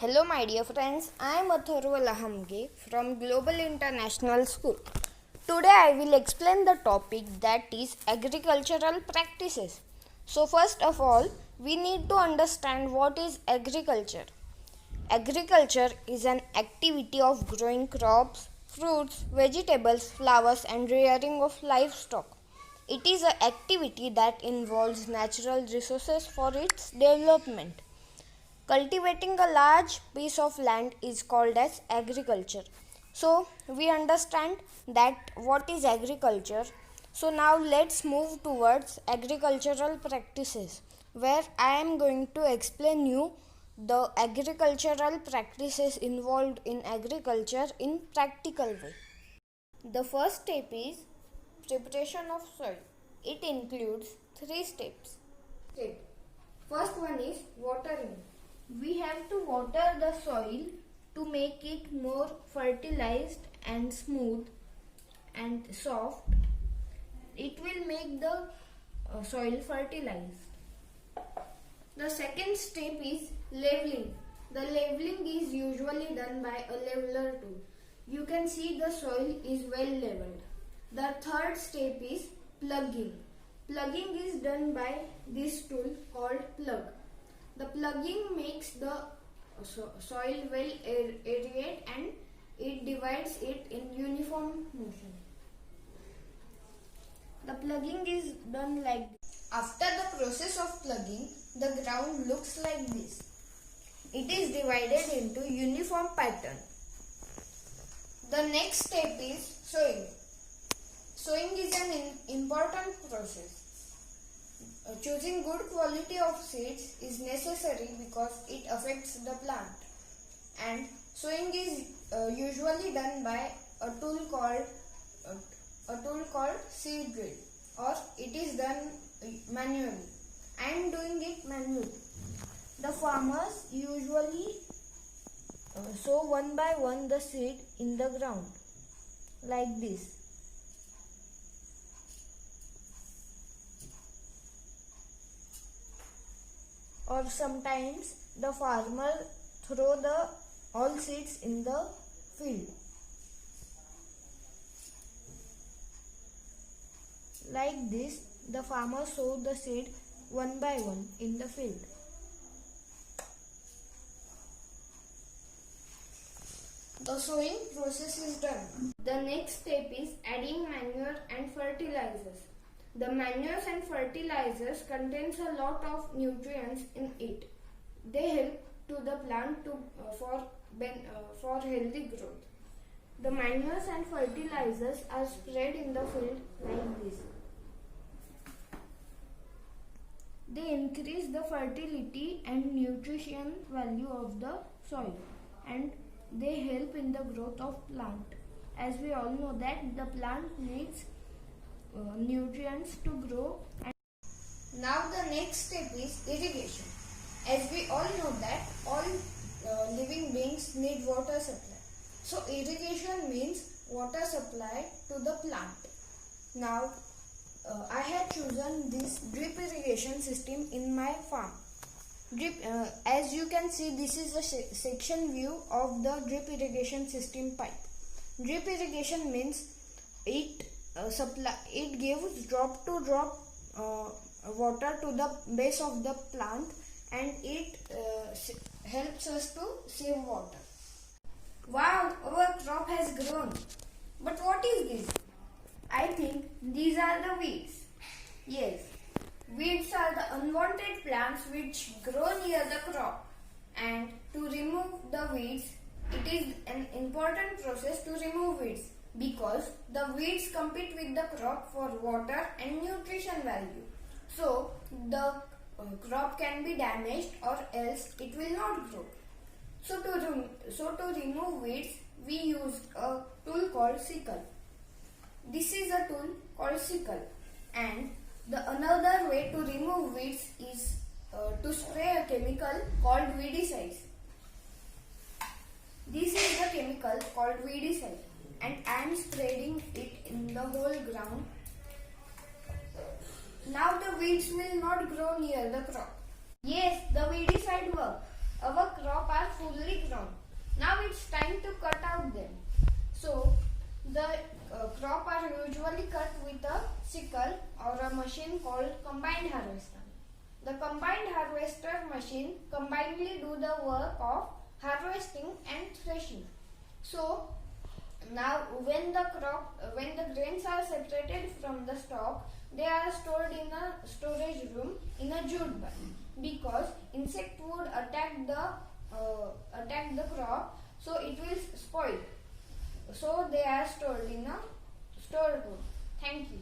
Hello, my dear friends. I am Atharva Lahamge from Global International School. Today, I will explain the topic that is agricultural practices. So, first of all, we need to understand what is agriculture. Agriculture is an activity of growing crops, fruits, vegetables, flowers, and rearing of livestock. It is an activity that involves natural resources for its development. Cultivating a large piece of land is called as agriculture. So, we understand that what is agriculture. So, now let's move towards agricultural practices, where I am going to explain you the agricultural practices involved in agriculture in practical way. The first step is preparation of soil. It includes three steps. First one is watering. We have to water the soil to make it more fertilized and smooth and soft. It will make the soil fertilized. The second step is leveling. The leveling is usually done by a leveler tool. You can see the soil is well leveled. The third step is plugging. Plugging is done by this tool called plug. The plugging makes the soil well aerate and it divides it in uniform motion. The plugging is done like this. After the process of plugging, the ground looks like this. It is divided into uniform pattern. The next step is sowing. Sowing is an important process. Choosing good quality of seeds is necessary because it affects the plant, and sowing is usually done by a tool called seed drill, or it is done manually. I am doing it manually. The farmers usually sow one by one the seed in the ground like this. Or sometimes the farmer throw the all seeds in the field. Like this, the farmer sow the seed one by one in the field. The sowing process is done. The next step is adding manure and fertilizers. The manures and fertilizers contains a lot of nutrients in it. They help to the plant for healthy growth. The manures and fertilizers are spread in the field like this. They increase the fertility and nutrition value of the soil, and they help in the growth of plant. As we all know that the plant needs nutrients to grow. And now the next step is irrigation. As we all know that all living beings need water supply. So irrigation means water supply to the plant. Now I have chosen this drip irrigation system in my farm. As you can see, this is a section view of the drip irrigation system pipe. Drip irrigation means it gives drop to drop water to the base of the plant, and it helps us to save water. Wow, our crop has grown. But what is this? I think these are the weeds. Yes, weeds are the unwanted plants which grow near the crop, and to remove the weeds, it is an important process to remove weeds, because the weeds compete with the crop for water and nutrition value. So, the crop can be damaged or else it will not grow. So to remove weeds, we use a tool called sickle. This is a tool called sickle, and the another way to remove weeds is to spray a chemical called weedicide. This is the chemical called weedicide, and I am spreading it in the whole ground. Now the weeds will not grow near the crop. Yes, the weedicide works. our crop are fully grown. Now it's time to cut out them. So the crop are usually cut with a sickle or a machine called combined harvester. The combined harvester machine combinedly do the work of harvesting and threshing. So now when the grains are separated from the stalk, they are stored in a storage room in a jute bag because insect would attack the crop, so it will spoil. So they are stored in a storeroom. Thank you.